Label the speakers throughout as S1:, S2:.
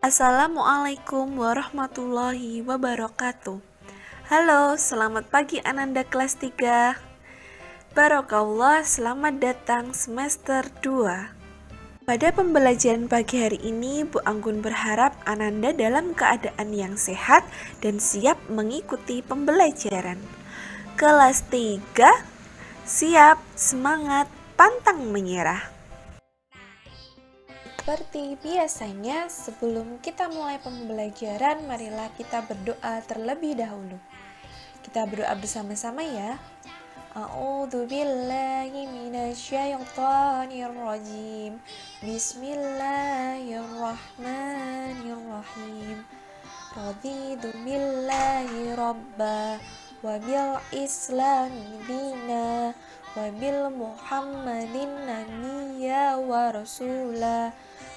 S1: Assalamualaikum warahmatullahi wabarakatuh. Halo, selamat pagi Ananda kelas 3. Barakallah, selamat datang semester 2. Pada pembelajaran pagi hari ini, Bu Anggun berharap Ananda dalam keadaan yang sehat dan siap mengikuti pembelajaran. Kelas 3, siap, semangat, pantang menyerah. Seperti biasanya, sebelum kita mulai pembelajaran, marilah kita berdoa terlebih dahulu. Kita berdoa bersama-sama ya. A'udzu billahi minasyaitonir rajim. Bismillahirrahmanirrahim. Raditu billahi rabba wa bil islami dina wa bil muhammadin nabiyya wa rasula.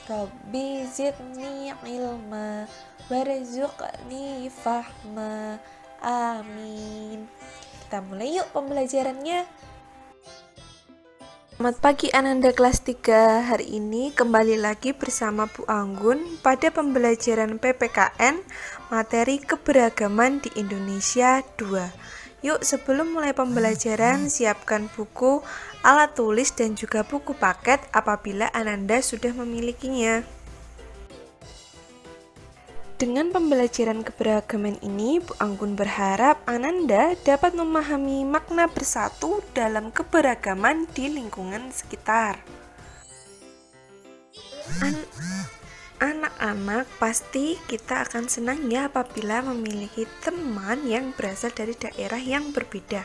S1: Rabbi zidni ilma warzuqni fahma. Amin. Kita mulai yuk pembelajarannya. Selamat pagi Ananda kelas 3. Hari ini kembali lagi bersama Bu Anggun pada pembelajaran PPKN materi keberagaman di Indonesia 2. Yuk sebelum mulai pembelajaran siapkan buku, alat tulis dan juga buku paket apabila Ananda sudah memilikinya. Dengan pembelajaran keberagaman ini, Bu Anggun berharap Ananda dapat memahami makna bersatu dalam keberagaman di lingkungan sekitar. Anak-anak, pasti kita akan senang ya apabila memiliki teman yang berasal dari daerah yang berbeda.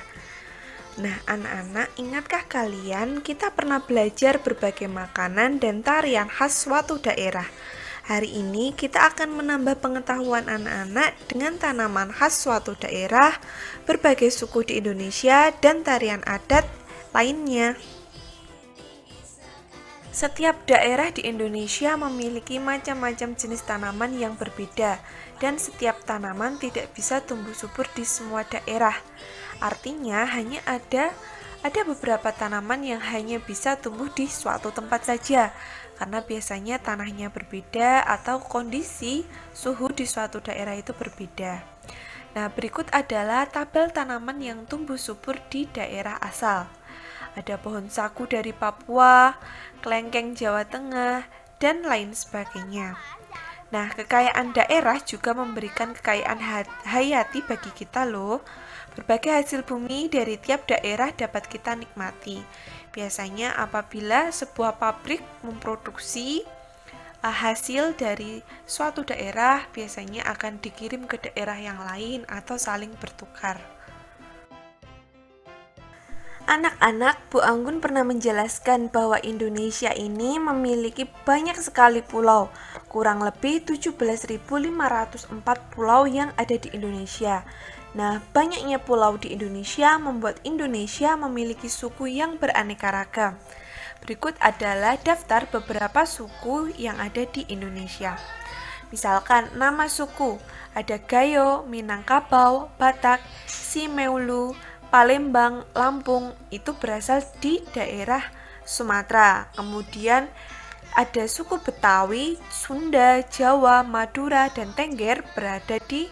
S1: Nah, anak-anak, ingatkah kalian kita pernah belajar berbagai makanan dan tarian khas suatu daerah? Hari ini kita akan menambah pengetahuan anak-anak dengan tanaman khas suatu daerah, berbagai suku di Indonesia, dan tarian adat lainnya. Setiap daerah di Indonesia memiliki macam-macam jenis tanaman yang berbeda, dan setiap tanaman tidak bisa tumbuh subur di semua daerah. Artinya, hanya ada beberapa tanaman yang hanya bisa tumbuh di suatu tempat saja, karena biasanya tanahnya berbeda atau kondisi suhu di suatu daerah itu berbeda. Nah, berikut adalah tabel tanaman yang tumbuh subur di daerah asal. Ada pohon sagu dari Papua, kelengkeng Jawa Tengah, dan lain sebagainya. Nah, kekayaan daerah juga memberikan kekayaan hayati bagi kita loh. Berbagai hasil bumi dari tiap daerah dapat kita nikmati. Biasanya apabila sebuah pabrik memproduksi hasil dari suatu daerah, biasanya akan dikirim ke daerah yang lain atau saling bertukar. Anak-anak, Bu Anggun pernah menjelaskan bahwa Indonesia ini memiliki banyak sekali pulau, kurang lebih 17.504 pulau yang ada di Indonesia. Nah, banyaknya pulau di Indonesia membuat Indonesia memiliki suku yang beraneka ragam. Berikut adalah daftar beberapa suku yang ada di Indonesia. Misalkan nama suku, ada Gayo, Minangkabau, Batak, Simeulu, Palembang, Lampung, itu berasal di daerah Sumatera. Kemudian ada suku Betawi, Sunda, Jawa, Madura, dan Tengger berada di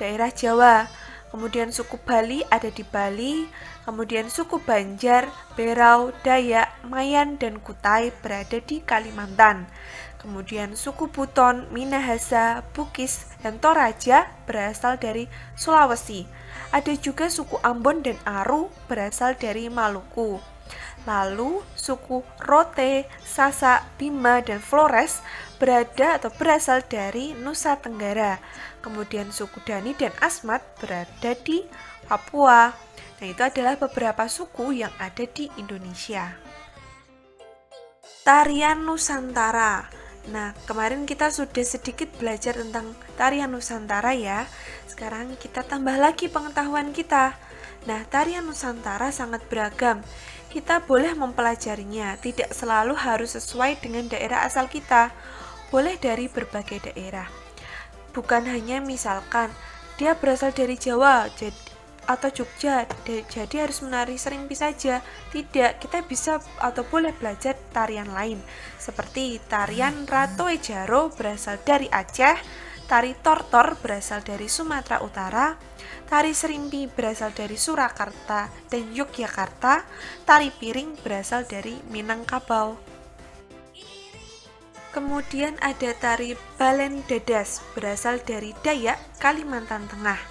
S1: daerah Jawa. Kemudian suku Bali ada di Bali. Kemudian suku Banjar, Berau, Dayak, Mayan, dan Kutai berada di Kalimantan. Kemudian suku Buton, Minahasa, Bugis, dan Toraja berasal dari Sulawesi. Ada juga suku Ambon dan Aru berasal dari Maluku. Lalu suku Rote, Sasak, Bima, dan Flores berasal dari Nusa Tenggara. Kemudian suku Dani dan Asmat berada di Papua. Nah, itu adalah beberapa suku yang ada di Indonesia. Tarian Nusantara. Nah, kemarin kita sudah sedikit belajar tentang tarian Nusantara ya. Sekarang kita tambah lagi pengetahuan kita. Nah, tarian Nusantara sangat beragam. Kita boleh mempelajarinya, tidak selalu harus sesuai dengan daerah asal kita. Boleh dari berbagai daerah. Bukan hanya misalkan dia berasal dari Jawa, atau Jogja, jadi harus menari Serimpi saja. Tidak, kita bisa atau boleh belajar tarian lain, seperti tarian Ratu Ejaro berasal dari Aceh, tari Tortor berasal dari Sumatera Utara, tari Serimpi berasal dari Surakarta dan Yogyakarta, tari Piring berasal dari Minangkabau. Kemudian ada tari Balen Dadas berasal dari Dayak, Kalimantan Tengah.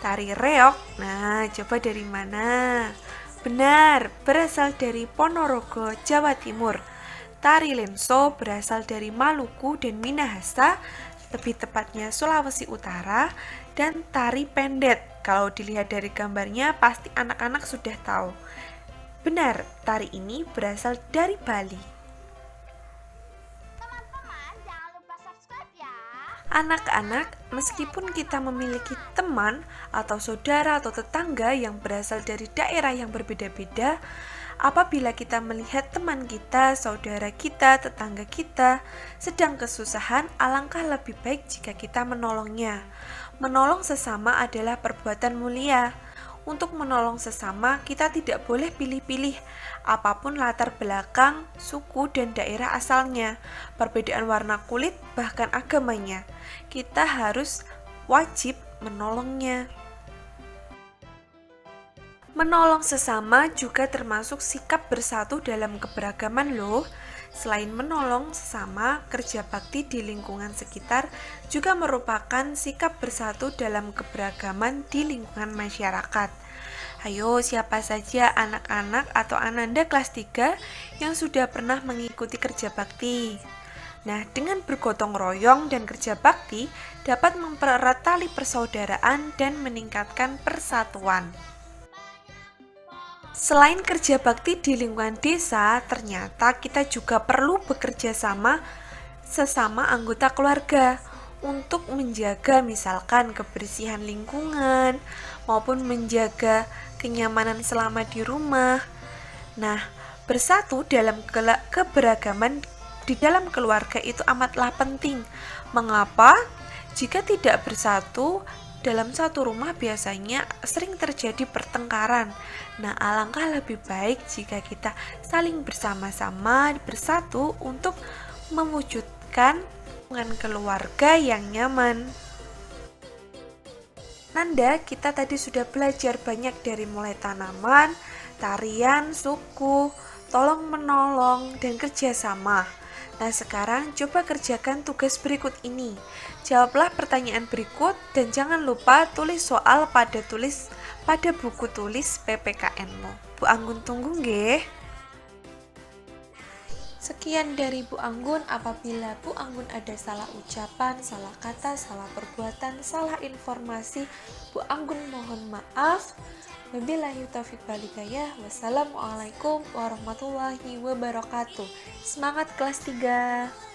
S1: Tari Reog, nah coba dari mana? Benar, berasal dari Ponorogo, Jawa Timur. Tari Lenso berasal dari Maluku dan Minahasa, lebih tepatnya Sulawesi Utara. Dan tari Pendet, kalau dilihat dari gambarnya pasti anak-anak sudah tahu. Benar, tari ini berasal dari Bali. Anak-anak, meskipun kita memiliki teman atau saudara atau tetangga yang berasal dari daerah yang berbeda-beda, apabila kita melihat teman kita, saudara kita, tetangga kita sedang kesusahan, alangkah lebih baik jika kita menolongnya. Menolong sesama adalah perbuatan mulia. Untuk menolong sesama, kita tidak boleh pilih-pilih apapun latar belakang, suku, dan daerah asalnya, perbedaan warna kulit, bahkan agamanya. Kita harus wajib menolongnya. Menolong sesama juga termasuk sikap bersatu dalam keberagaman loh. Selain menolong sesama, kerja bakti di lingkungan sekitar juga merupakan sikap bersatu dalam keberagaman di lingkungan masyarakat. Ayo, siapa saja anak-anak atau ananda kelas 3 yang sudah pernah mengikuti kerja bakti? Nah, dengan bergotong royong dan kerja bakti dapat mempererat tali persaudaraan dan meningkatkan persatuan. Selain kerja bakti di lingkungan desa, ternyata kita juga perlu bekerja sama sesama anggota keluarga untuk menjaga misalkan kebersihan lingkungan maupun menjaga kenyamanan selama di rumah. Nah, bersatu dalam keberagaman di dalam keluarga itu amatlah penting. Mengapa? Jika tidak bersatu, dalam satu rumah biasanya sering terjadi pertengkaran. Nah, alangkah lebih baik jika kita saling bersama-sama bersatu untuk mewujudkan hubungan keluarga yang nyaman. Nanda, kita tadi sudah belajar banyak dari mulai tanaman, tarian, suku, tolong-menolong, dan kerjasama. Nah, sekarang coba kerjakan tugas berikut ini. Jawablah pertanyaan berikut dan jangan lupa tulis soal pada buku tulis PPKN-mu. Bu Anggun tunggu nggih. Sekian dari Bu Anggun. Apabila Bu Anggun ada salah ucapan, salah kata, salah perbuatan, salah informasi, Bu Anggun mohon maaf. Wabillahi taufiq wal hidayah. Wassalamualaikum warahmatullahi wabarakatuh. Semangat kelas 3.